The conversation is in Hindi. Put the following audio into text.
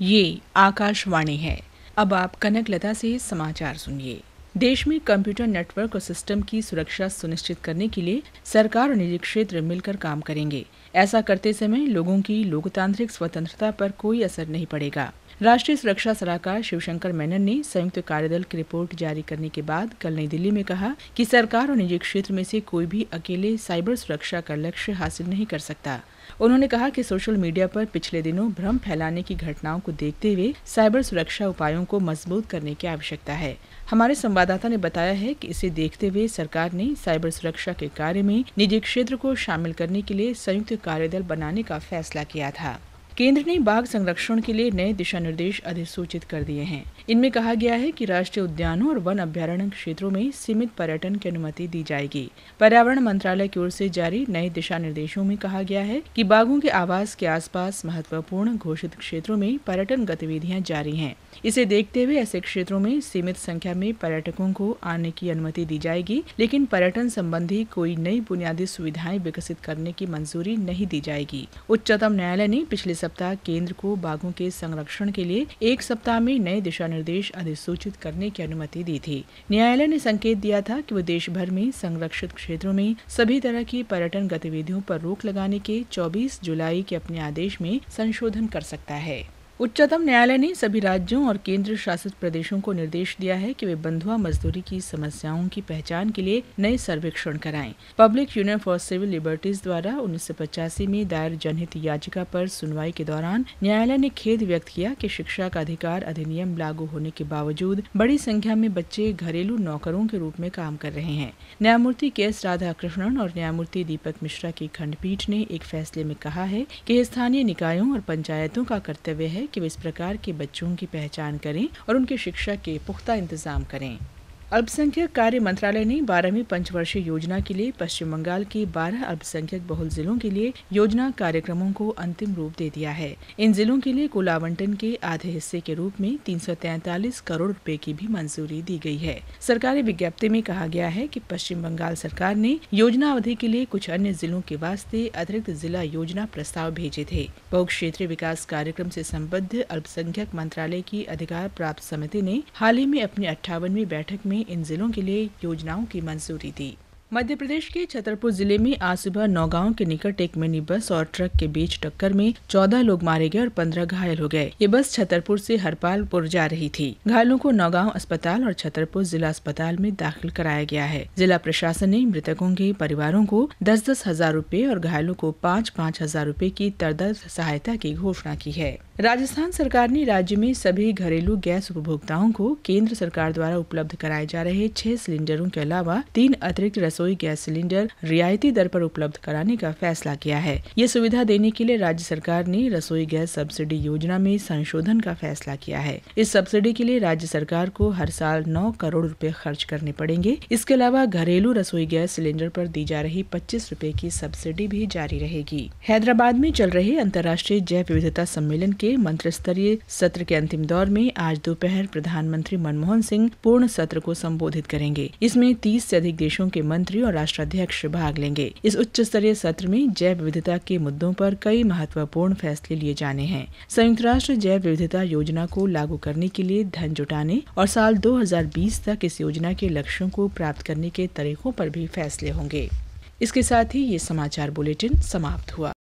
ये आकाशवाणी है। अब आप कनकलता से समाचार सुनिए। देश में कंप्यूटर नेटवर्क और सिस्टम की सुरक्षा सुनिश्चित करने के लिए सरकार और निजी क्षेत्र मिलकर काम करेंगे। ऐसा करते समय लोगों की लोकतांत्रिक स्वतंत्रता पर कोई असर नहीं पड़ेगा। राष्ट्रीय सुरक्षा सलाहकार शिवशंकर मेनन ने संयुक्त कार्यदल की रिपोर्ट जारी करने के बाद कल नई दिल्ली में कहा कि सरकार और निजी क्षेत्र में से कोई भी अकेले साइबर सुरक्षा का लक्ष्य हासिल नहीं कर सकता। उन्होंने कहा कि सोशल मीडिया पर पिछले दिनों भ्रम फैलाने की घटनाओं को देखते हुए साइबर सुरक्षा उपायों को मजबूत करने की आवश्यकता है। हमारे संवाददाता ने बताया है कि इसे देखते हुए सरकार ने साइबर सुरक्षा के कार्य में निजी क्षेत्र को शामिल करने के लिए संयुक्त कार्यदल बनाने का फैसला किया था। केंद्र ने बाघ संरक्षण के लिए नए दिशा निर्देश अधिसूचित कर दिए हैं। इनमें कहा गया है कि राष्ट्रीय उद्यानों और वन अभ्यारण्य क्षेत्रों में सीमित पर्यटन की अनुमति दी जाएगी। पर्यावरण मंत्रालय की ओर से जारी नए दिशा निर्देशों में कहा गया है कि बाघों के आवास के आसपास महत्वपूर्ण घोषित क्षेत्रों में पर्यटन गतिविधियां जारी हैं। इसे देखते हुए ऐसे क्षेत्रों में सीमित संख्या में पर्यटकों को आने की अनुमति दी जाएगी, लेकिन पर्यटन संबंधी कोई नई बुनियादी सुविधाएं विकसित करने की मंजूरी नहीं दी जाएगी। उच्चतम न्यायालय ने पिछले सप्ताह केंद्र को बाघों के संरक्षण के लिए एक सप्ताह में नए दिशा निर्देश अधिसूचित करने की अनुमति दी थी। न्यायालय ने संकेत दिया था कि वो देश भर में संरक्षित क्षेत्रों में सभी तरह की पर्यटन गतिविधियों पर रोक लगाने के 24 जुलाई के अपने आदेश में संशोधन कर सकता है। उच्चतम न्यायालय ने सभी राज्यों और केंद्र शासित प्रदेशों को निर्देश दिया है कि वे बंधुआ मजदूरी की समस्याओं की पहचान के लिए नए सर्वेक्षण कराएं। Public union for civil liberties द्वारा 1985 में दायर जनहित याचिका पर सुनवाई के दौरान न्यायालय ने खेद व्यक्त किया कि शिक्षा का अधिकार अधिनियम लागू होने के बावजूद बड़ी संख्या में बच्चे घरेलू नौकरों के रूप में काम कर रहे हैं। न्यायमूर्ति के.एस. राधाकृष्णन और न्यायमूर्ति दीपक मिश्रा की खंडपीठ ने एक फैसले में कहा है कि स्थानीय निकायों और पंचायतों का कर्तव्य है कि वे इस प्रकार के बच्चों की पहचान करें और उनकी शिक्षा के पुख्ता इंतजाम करें। अल्पसंख्यक कार्य मंत्रालय ने 12वीं पंचवर्षीय योजना के लिए पश्चिम बंगाल के 12 अल्पसंख्यक बहुल जिलों के लिए योजना कार्यक्रमों को अंतिम रूप दे दिया है। इन जिलों के लिए कुल आवंटन के आधे हिस्से के रूप में 343 करोड़ रुपए की भी मंजूरी दी गई है। सरकारी विज्ञप्ति में कहा गया है कि पश्चिम बंगाल सरकार ने योजना अवधि के लिए कुछ अन्य जिलों के वास्ते अतिरिक्त जिला योजना प्रस्ताव भेजे थे। बहुक्षेत्रीय विकास कार्यक्रम से संबद्ध अल्पसंख्यक मंत्रालय की अधिकार प्राप्त समिति ने हाल ही में अपनी 58वीं बैठक में इन जिलों के लिए योजनाओं की मंजूरी दी। मध्य प्रदेश के छतरपुर जिले में आज सुबह नौगांव के निकट एक मिनी बस और ट्रक के बीच टक्कर में 14 लोग मारे गए और 15 घायल हो गए। ये बस छतरपुर से हरपालपुर जा रही थी। घायलों को नौगांव अस्पताल और छतरपुर जिला अस्पताल में दाखिल कराया गया है। जिला प्रशासन ने मृतकों के परिवारों को 10-10 हजार रूपए और घायलों को 5-5 हजार रूपए की तरदर्द सहायता की घोषणा की है। राजस्थान सरकार ने राज्य में सभी घरेलू गैस उपभोक्ताओं को केंद्र सरकार द्वारा उपलब्ध कराए जा रहे 6 सिलेंडरों के अलावा 3 अतिरिक्त रसोई गैस सिलेंडर रियायती दर पर उपलब्ध कराने का फैसला किया है। ये सुविधा देने के लिए राज्य सरकार ने रसोई गैस सब्सिडी योजना में संशोधन का फैसला किया है। इस सब्सिडी के लिए राज्य सरकार को हर साल 9 करोड़ रुपए खर्च करने पड़ेंगे। इसके अलावा घरेलू रसोई गैस सिलेंडर पर दी जा रही 25 रुपए की सब्सिडी भी जारी रहेगी। हैदराबाद में चल रहे अंतर्राष्ट्रीय जैव विविधता सम्मेलन के मंत्री स्तरीय सत्र के अंतिम दौर में आज दोपहर प्रधानमंत्री मनमोहन सिंह पूर्ण सत्र को संबोधित करेंगे। इसमें 30 से अधिक देशों के मंत्री और राष्ट्राध्यक्ष भाग लेंगे। इस उच्च स्तरीय सत्र में जैव विविधता के मुद्दों पर कई महत्वपूर्ण फैसले लिए जाने हैं। संयुक्त राष्ट्र जैव विविधता योजना को लागू करने के लिए धन जुटाने और साल 2020 तक इस योजना के लक्ष्यों को प्राप्त करने के तरीकों पर भी फैसले होंगे। इसके साथ ही ये समाचार बुलेटिन समाप्त हुआ।